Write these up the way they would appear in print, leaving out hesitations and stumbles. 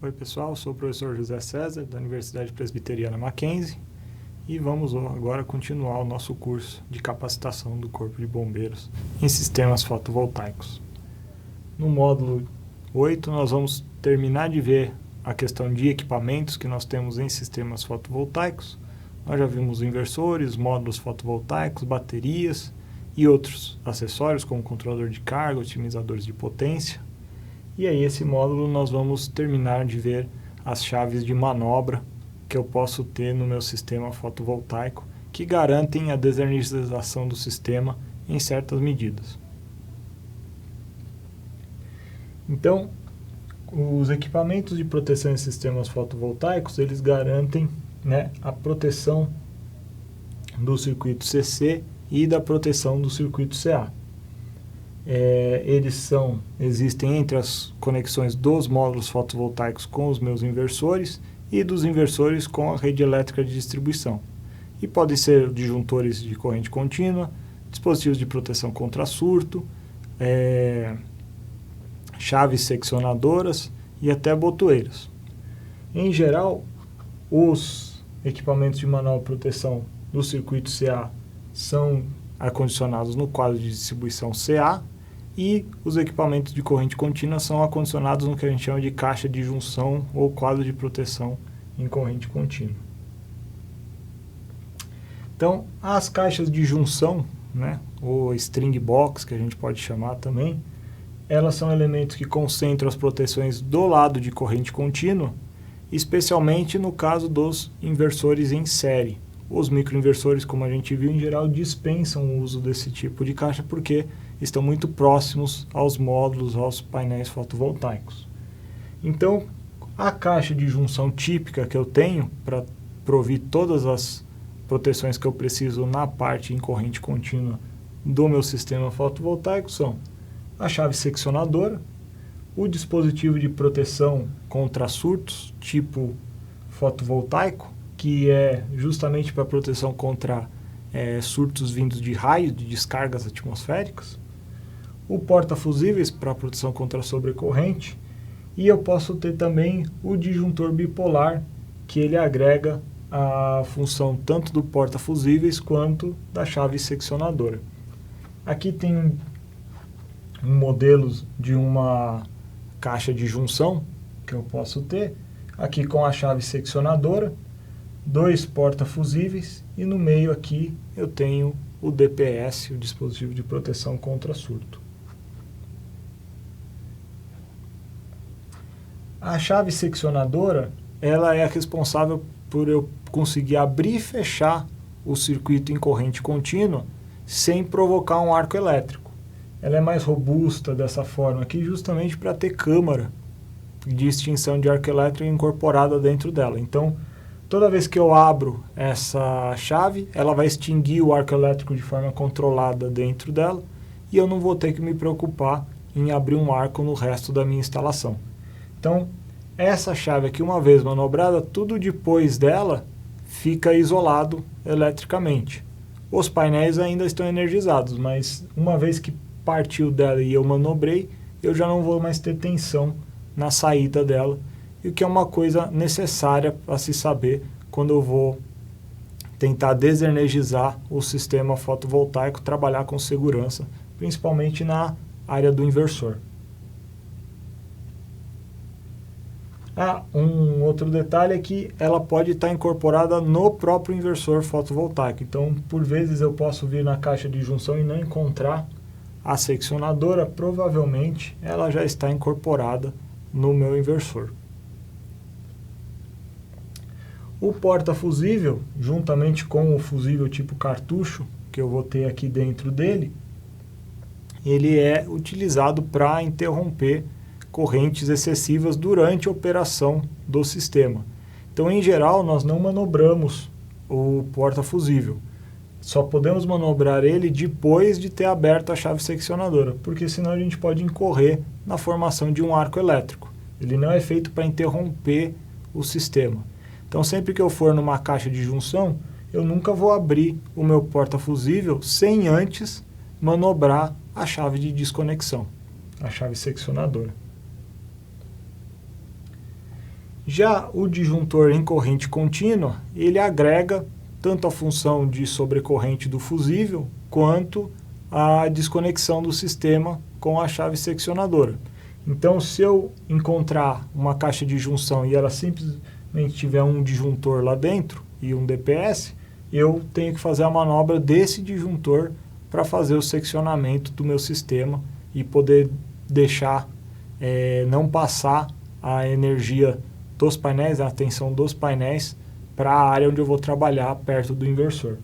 Oi pessoal, sou o professor José César da Universidade Presbiteriana Mackenzie e vamos agora continuar o nosso curso de capacitação do Corpo de Bombeiros em sistemas fotovoltaicos. No módulo 8 nós vamos terminar de ver a questão de equipamentos que nós temos em sistemas fotovoltaicos. Nós já vimos inversores, módulos fotovoltaicos, baterias e outros acessórios como controlador de carga, otimizadores de potência. E aí esse módulo nós vamos terminar de ver as chaves de manobra que eu posso ter no meu sistema fotovoltaico que garantem a desenergização do sistema em certas medidas. Então, os equipamentos de proteção em sistemas fotovoltaicos, eles garantem, a proteção do circuito CC e da proteção do circuito CA. Existem entre as conexões dos módulos fotovoltaicos com os meus inversores e dos inversores com a rede elétrica de distribuição. E podem ser disjuntores de corrente contínua, dispositivos de proteção contra surto, chaves seccionadoras e até botoeiras. Em geral, os equipamentos de manual de proteção do circuito CA são acondicionados no quadro de distribuição CA e os equipamentos de corrente contínua são acondicionados no que a gente chama de caixa de junção ou quadro de proteção em corrente contínua. Então, as caixas de junção, ou string box, que a gente pode chamar também, elas são elementos que concentram as proteções do lado de corrente contínua, especialmente no caso dos inversores em série. Os microinversores, como a gente viu, em geral dispensam o uso desse tipo de caixa porque estão muito próximos aos módulos, aos painéis fotovoltaicos. Então, a caixa de junção típica que eu tenho para provir todas as proteções que eu preciso na parte em corrente contínua do meu sistema fotovoltaico são a chave seccionadora, o dispositivo de proteção contra surtos tipo fotovoltaico, que é justamente para proteção contra surtos vindos de raios, de descargas atmosféricas, o porta-fusíveis para proteção contra sobrecorrente, e eu posso ter também o disjuntor bipolar, que ele agrega a função tanto do porta-fusíveis quanto da chave seccionadora. Aqui tem um modelo de uma caixa de junção que eu posso ter, aqui com a chave seccionadora, 2 porta-fusíveis e no meio aqui eu tenho o DPS, o dispositivo de proteção contra surto. A chave seccionadora, ela é a responsável por eu conseguir abrir e fechar o circuito em corrente contínua sem provocar um arco elétrico. Ela é mais robusta dessa forma aqui justamente para ter câmara de extinção de arco elétrico incorporada dentro dela. Então, toda vez que eu abro essa chave, ela vai extinguir o arco elétrico de forma controlada dentro dela e eu não vou ter que me preocupar em abrir um arco no resto da minha instalação. Então, essa chave aqui, uma vez manobrada, tudo depois dela fica isolado eletricamente. Os painéis ainda estão energizados, mas uma vez que partiu dela e eu manobrei, eu já não vou mais ter tensão na saída dela, e o que é uma coisa necessária para se saber quando eu vou tentar desenergizar o sistema fotovoltaico, trabalhar com segurança, principalmente na área do inversor. Um outro detalhe é que ela pode estar incorporada no próprio inversor fotovoltaico. Então, por vezes eu posso vir na caixa de junção e não encontrar a seccionadora, provavelmente ela já está incorporada no meu inversor. O porta-fusível, juntamente com o fusível tipo cartucho, que eu vou ter aqui dentro dele, ele é utilizado para interromper correntes excessivas durante a operação do sistema. Então, em geral, nós não manobramos o porta-fusível. Só podemos manobrar ele depois de ter aberto a chave seccionadora, porque senão a gente pode incorrer na formação de um arco elétrico. Ele não é feito para interromper o sistema. Então, sempre que eu for numa caixa de junção, eu nunca vou abrir o meu porta-fusível sem antes manobrar a chave de desconexão, a chave seccionadora. Já o disjuntor em corrente contínua, ele agrega tanto a função de sobrecorrente do fusível, quanto a desconexão do sistema com a chave seccionadora. Então, se eu encontrar uma caixa de junção e ela simplesmente tiver um disjuntor lá dentro e um DPS, eu tenho que fazer a manobra desse disjuntor para fazer o seccionamento do meu sistema e poder deixar, não passar a energia dos painéis, a tensão dos painéis, para a área onde eu vou trabalhar perto do inversor.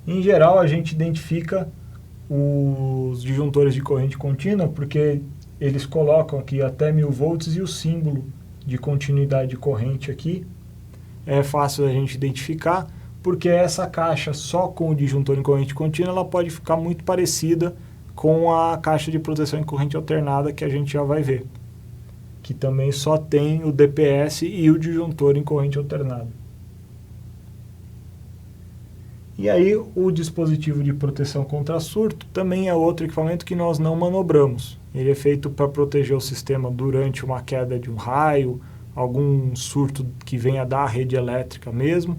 Em geral, a gente identifica os disjuntores de corrente contínua porque eles colocam aqui até 1000 volts e o símbolo de continuidade de corrente aqui. É fácil a gente identificar porque essa caixa só com o disjuntor em corrente contínua ela pode ficar muito parecida com a caixa de proteção em corrente alternada que a gente já vai ver, que também só tem o DPS e o disjuntor em corrente alternada. E aí o dispositivo de proteção contra surto também é outro equipamento que nós não manobramos. Ele é feito para proteger o sistema durante uma queda de um raio, algum surto que venha da rede elétrica mesmo.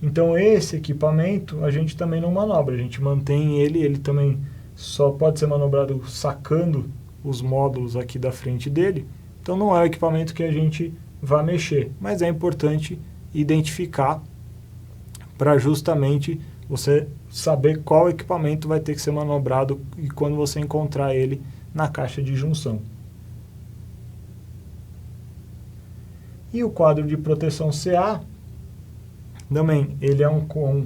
Então esse equipamento a gente também não manobra, a gente mantém ele também só pode ser manobrado sacando os módulos aqui da frente dele. Então não é o equipamento que a gente vai mexer, mas é importante identificar para justamente você saber qual equipamento vai ter que ser manobrado e quando você encontrar ele na caixa de junção. E o quadro de proteção CA, também ele é um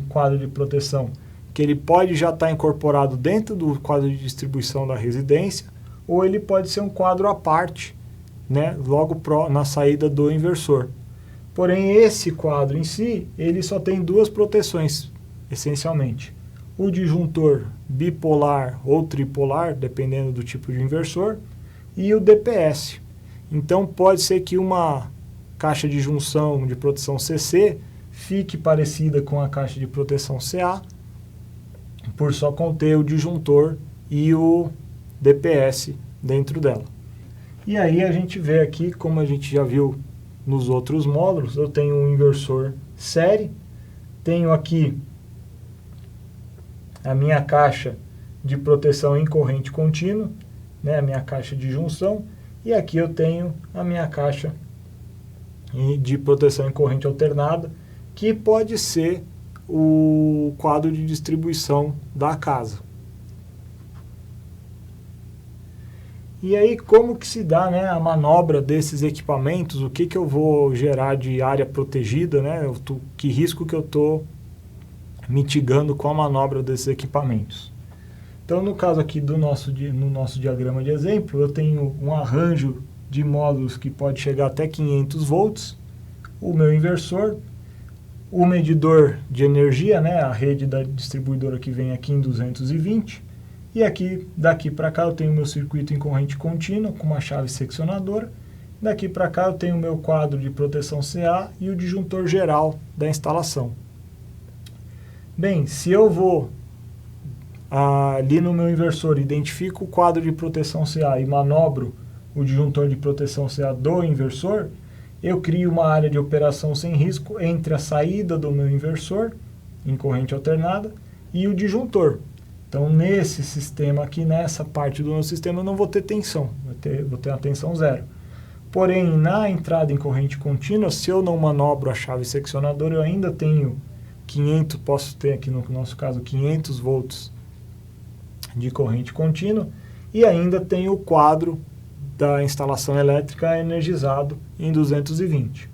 quadro de proteção que ele pode já estar incorporado dentro do quadro de distribuição da residência, ou ele pode ser um quadro à parte, né, logo na saída do inversor. Porém, esse quadro em si, ele só tem duas proteções, essencialmente. O disjuntor bipolar ou tripolar, dependendo do tipo de inversor, e o DPS. Então, pode ser que uma caixa de junção de proteção CC fique parecida com a caixa de proteção CA, por só conter o disjuntor e o DPS dentro dela. E aí a gente vê aqui, como a gente já viu nos outros módulos, eu tenho um inversor série, tenho aqui a minha caixa de proteção em corrente contínua, né, a minha caixa de junção, e aqui eu tenho a minha caixa de proteção em corrente alternada, que pode ser o quadro de distribuição da casa. E aí, como que se dá, né, a manobra desses equipamentos? O que eu vou gerar de área protegida, né? Que risco que eu estou mitigando com a manobra desses equipamentos? Então, no caso aqui no nosso diagrama de exemplo, eu tenho um arranjo de módulos que pode chegar até 500 volts, o meu inversor, o medidor de energia, né, a rede da distribuidora que vem aqui em 220, e aqui, daqui para cá, eu tenho o meu circuito em corrente contínua com uma chave seccionadora. Daqui para cá, eu tenho o meu quadro de proteção CA e o disjuntor geral da instalação. Bem, se eu vou ali no meu inversor, identifico o quadro de proteção CA e manobro o disjuntor de proteção CA do inversor, eu crio uma área de operação sem risco entre a saída do meu inversor em corrente alternada e o disjuntor. Então, nesse sistema aqui, nessa parte do meu sistema, eu não vou ter tensão, vou ter uma tensão zero. Porém, na entrada em corrente contínua, se eu não manobro a chave seccionadora, eu ainda tenho 500, posso ter aqui no nosso caso 500 volts de corrente contínua, e ainda tenho o quadro da instalação elétrica energizado em 220.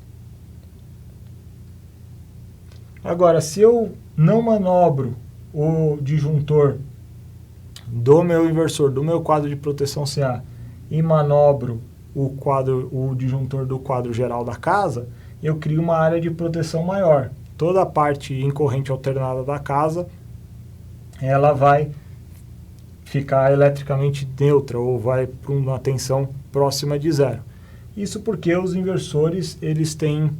Agora, se eu não manobro o disjuntor do meu inversor, do meu quadro de proteção CA, e manobro o disjuntor do quadro geral da casa, eu crio uma área de proteção maior. Toda a parte em corrente alternada da casa, ela vai ficar eletricamente neutra, ou vai para uma tensão próxima de zero. Isso porque os inversores, eles têm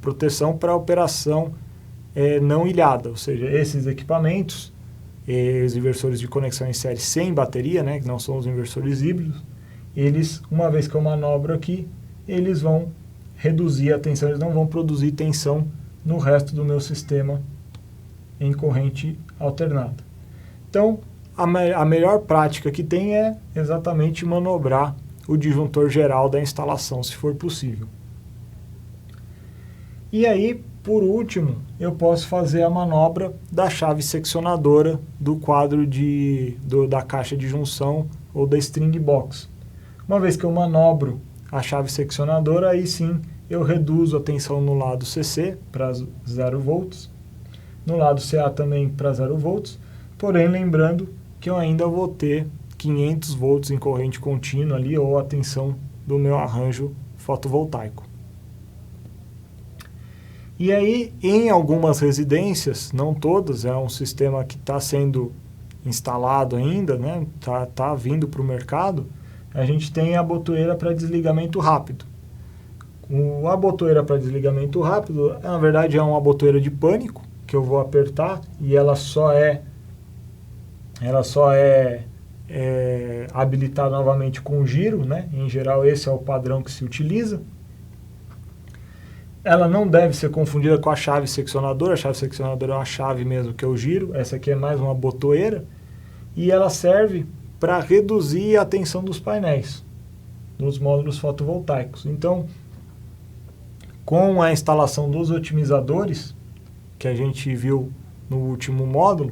proteção para operação não ilhada, ou seja, esses equipamentos, os inversores de conexão em série sem bateria, né, que não são os inversores híbridos, eles, uma vez que eu manobro aqui, eles vão reduzir a tensão, eles não vão produzir tensão no resto do meu sistema em corrente alternada. Então, a melhor prática que tem é exatamente manobrar o disjuntor geral da instalação, se for possível. E aí, por último, eu posso fazer a manobra da chave seccionadora do quadro da caixa de junção ou da string box. Uma vez que eu manobro a chave seccionadora, aí sim eu reduzo a tensão no lado CC para 0 volts, no lado CA também para 0 volts, porém lembrando que eu ainda vou ter 500 volts em corrente contínua ali, ou a tensão do meu arranjo fotovoltaico. E aí, em algumas residências, não todas, é um sistema que está sendo instalado ainda, né? Tá vindo para o mercado, a gente tem a botoeira para desligamento rápido. A botoeira para desligamento rápido, na verdade, é uma botoeira de pânico, que eu vou apertar e ela só é habilitada novamente com giro, né? Em geral, esse é o padrão que se utiliza. Ela não deve ser confundida com a chave seccionadora. A chave seccionadora é uma chave mesmo que eu giro. Essa aqui é mais uma botoeira. E ela serve para reduzir a tensão dos painéis, dos módulos fotovoltaicos. Então, com a instalação dos otimizadores, que a gente viu no último módulo,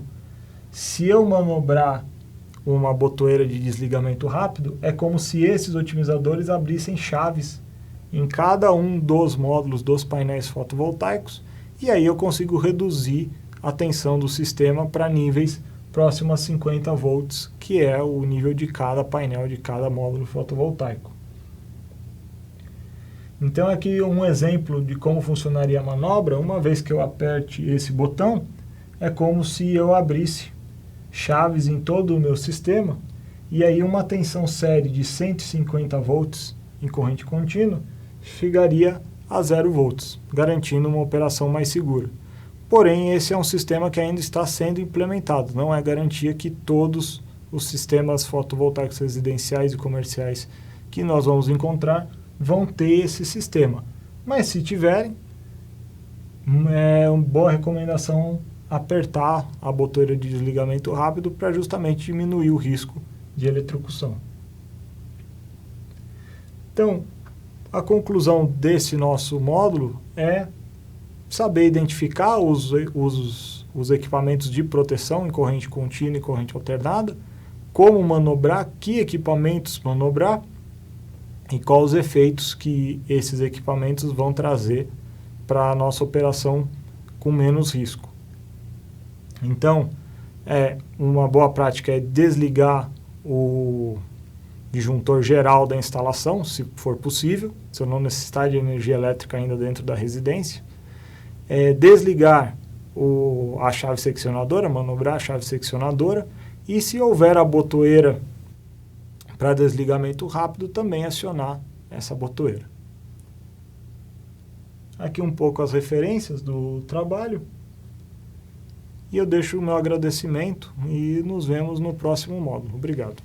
se eu manobrar uma botoeira de desligamento rápido, é como se esses otimizadores abrissem chaves em cada um dos módulos dos painéis fotovoltaicos, e aí eu consigo reduzir a tensão do sistema para níveis próximos a 50 volts, que é o nível de cada painel, de cada módulo fotovoltaico. Então aqui um exemplo de como funcionaria a manobra. Uma vez que eu aperte esse botão, é como se eu abrisse chaves em todo o meu sistema, e aí uma tensão série de 150 volts em corrente contínua chegaria a 0 volts, garantindo uma operação mais segura. Porém, esse é um sistema que ainda está sendo implementado, não é garantia que todos os sistemas fotovoltaicos residenciais e comerciais que nós vamos encontrar vão ter esse sistema. Mas se tiverem, é uma boa recomendação apertar a botoeira de desligamento rápido para justamente diminuir o risco de eletrocução. Então, a conclusão desse nosso módulo é saber identificar os equipamentos de proteção em corrente contínua e corrente alternada, como manobrar, que equipamentos manobrar e quais os efeitos que esses equipamentos vão trazer para a nossa operação com menos risco. Então, uma boa prática é desligar o disjuntor geral da instalação, se for possível, se eu não necessitar de energia elétrica ainda dentro da residência. Desligar a chave seccionadora, manobrar a chave seccionadora, e se houver a botoeira para desligamento rápido, também acionar essa botoeira. Aqui um pouco as referências do trabalho. E eu deixo o meu agradecimento e nos vemos no próximo módulo. Obrigado.